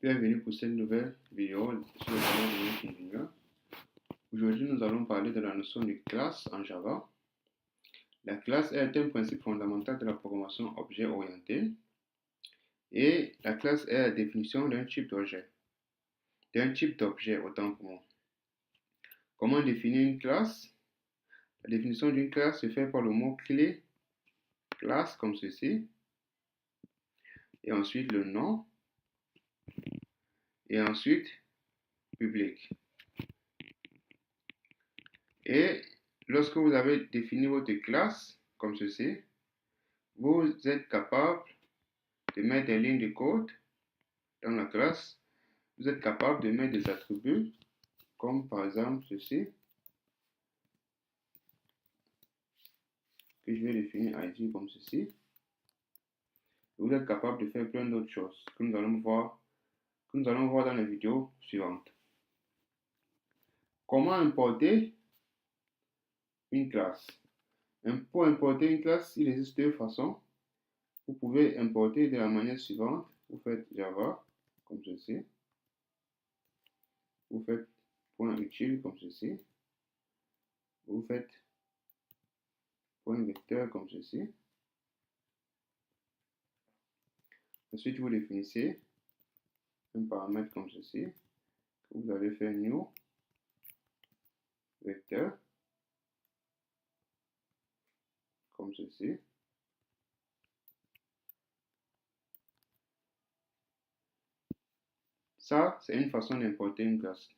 Bienvenue pour cette nouvelle vidéo sur le domaine de Linux Engineer. Aujourd'hui, nous allons parler de la notion de classe en Java. La classe est un principe fondamental de la programmation objet-orientée et la classe est la définition d'un type d'objet, autant pour moi. Comment définir une classe? La définition d'une classe se fait par le mot-clé classe comme ceci, et ensuite le nom, et ensuite public. Et lorsque vous avez défini votre classe comme ceci, vous êtes capable de mettre des lignes de code dans la classe. Vous êtes capable de mettre des attributs comme par exemple ceci, que je vais définir ID comme ceci. Vous êtes capable de faire plein d'autres choses que nous allons voir dans les vidéos suivantes. Comment importer une classe? Pour importer une classe, il existe deux façons. Vous pouvez importer de la manière suivante. Vous faites Java comme ceci. Vous faites .utile comme ceci. Vous faites .vecteur comme ceci. Ensuite, vous définissez un paramètre comme ceci. Vous allez faire new vecteur comme ceci. Ça, c'est une façon d'importer une classe.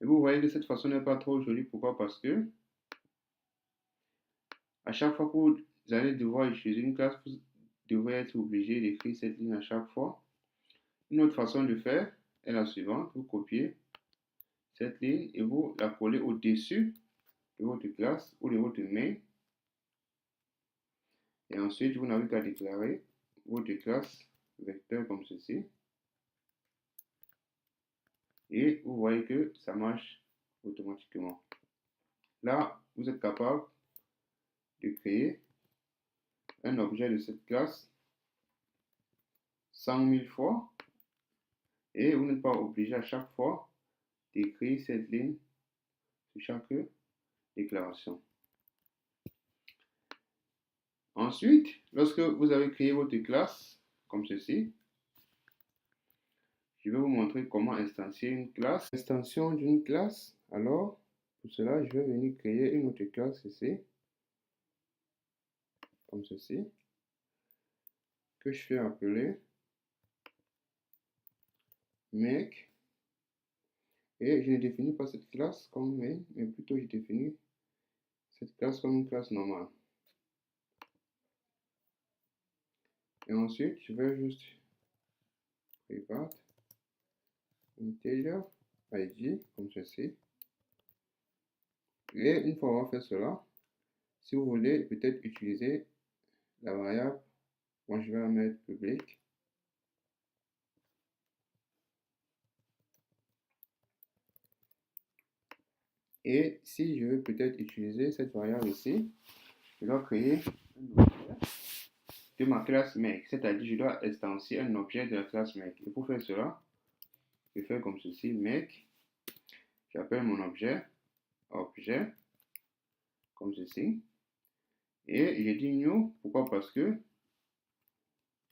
Et vous voyez que cette façon n'est pas trop jolie. Pourquoi? Parce que à chaque fois que vous allez devoir utiliser une classe, vous devrez être obligé d'écrire cette ligne à chaque fois. Une autre façon de faire est la suivante. Vous copiez cette ligne et vous la collez au-dessus de votre classe ou de votre main. Et ensuite, vous n'avez qu'à déclarer votre classe vecteur comme ceci. Et vous voyez que ça marche automatiquement. Là, vous êtes capable de créer un objet de cette classe 100 000 fois et vous n'êtes pas obligé à chaque fois d'écrire cette ligne sur chaque déclaration. Ensuite, lorsque vous avez créé votre classe comme ceci, je vais vous montrer comment instancier une classe. Extension d'une classe. Alors, pour cela, je vais venir créer une autre classe ici, comme ceci, que je fais appeler make. Et je ne définis pas cette classe comme main, mais plutôt je définis cette classe comme une classe normale. Et ensuite, je vais juste private integer id comme ceci. Et une fois avoir fait cela, si vous voulez peut-être utiliser la variable, moi je vais la mettre public. Et si je veux peut-être utiliser cette variable ici, je dois créer un objet de ma classe make, c'est-à-dire je dois instancier un objet de la classe make. Et pour faire cela, je fais comme ceci, make, j'appelle mon objet, comme ceci, et je dis new. Pourquoi? Parce que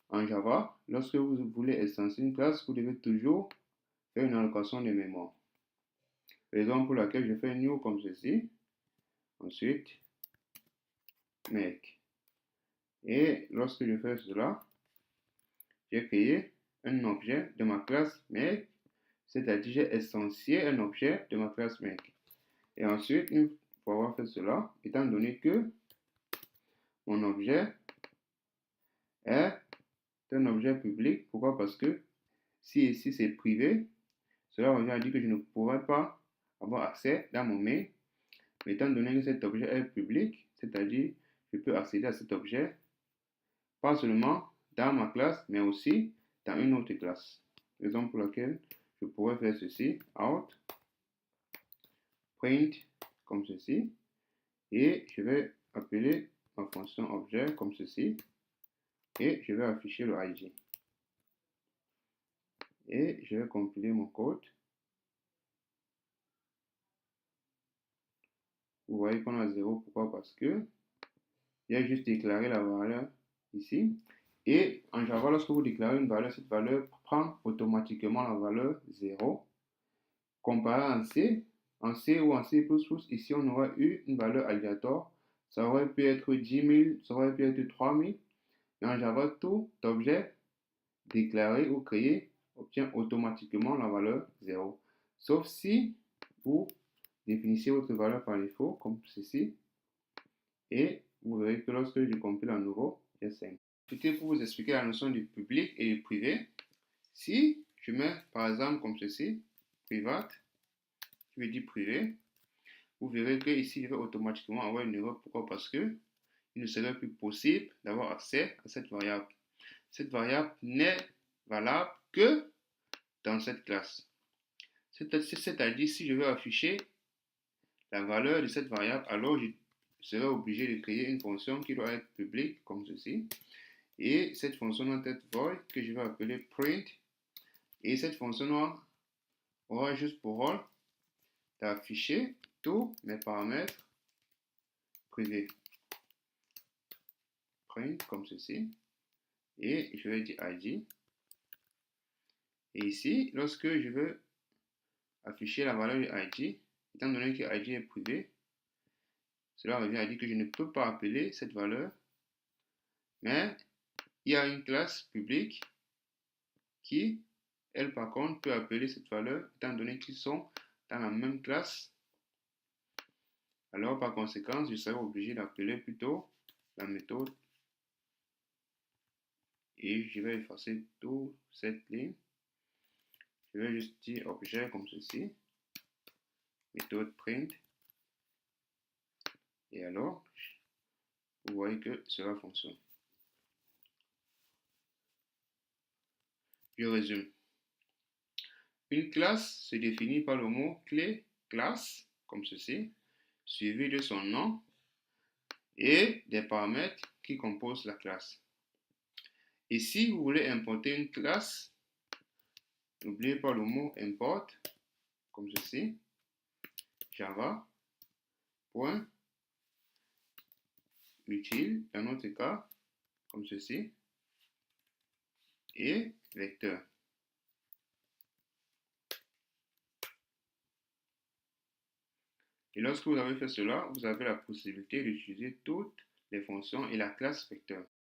en Java, lorsque vous voulez instancier une classe, vous devez toujours faire une allocation de mémoire. Raison pour laquelle je fais new comme ceci, ensuite make. Et lorsque je fais cela, j'ai créé un objet de ma classe make, c'est-à-dire j'ai instancié un objet de ma classe make. Et ensuite, une fois avoir fait cela, étant donné que mon objet est un objet public, pourquoi? Parce que si ici c'est privé, cela revient à dire que je ne pourrais pas avoir accès dans mon main. Mais étant donné que cet objet est public, c'est-à-dire je peux accéder à cet objet pas seulement dans ma classe, mais aussi dans une autre classe. Raison pour laquelle je pourrais faire ceci, out, print, comme ceci, et je vais appeler ma fonction objet comme ceci, et je vais afficher le ID. Et je vais compiler mon code. Vous voyez qu'on a 0. Pourquoi? Parce que j'ai juste déclaré la valeur ici. Et en Java, lorsque vous déclarez une valeur, cette valeur prend automatiquement la valeur 0. Comparé en C ou en C++, ici on aurait eu une valeur aléatoire. Ça aurait pu être 10 000, ça aurait pu être 3 000. Et en Java, tout objet déclaré ou créé obtient automatiquement la valeur 0. Sauf si vous définissez votre valeur par défaut, comme ceci. Et vous verrez que lorsque je compile à nouveau, j'ai 5. C'était pour vous expliquer la notion du public et du privé. Si je mets par exemple comme ceci, private, qui veut dire privé, vous verrez que ici je vais automatiquement avoir une erreur. Pourquoi? Parce que il ne serait plus possible d'avoir accès à cette variable. Cette variable n'est valable que dans cette classe. C'est-à-dire si je veux afficher la valeur de cette variable, alors je serai obligé de créer une fonction qui doit être publique comme ceci. Et cette fonction doit être void que je vais appeler print. Et cette fonction aura juste pour rôle d'afficher tous mes paramètres privés. Print comme ceci. Et je vais dire ID. Et ici, lorsque je veux afficher la valeur de ID, étant donné que ID est privé, cela revient à dire que je ne peux pas appeler cette valeur, mais il y a une classe publique qui, elle par contre, peut appeler cette valeur, étant donné qu'ils sont dans la même classe. Alors par conséquent, je serai obligé d'appeler plutôt la méthode. Et je vais effacer toute cette ligne. Je vais juste dire objet comme ceci, méthode print. Et alors, vous voyez que cela fonctionne. Je résume. Une classe se définit par le mot clé classe, comme ceci, suivi de son nom et des paramètres qui composent la classe. Et si vous voulez importer une classe, n'oubliez pas le mot import, comme ceci, java, point, utile, dans notre cas, comme ceci, et vecteur. Et lorsque vous avez fait cela, vous avez la possibilité d'utiliser toutes les fonctions et la classe vecteur.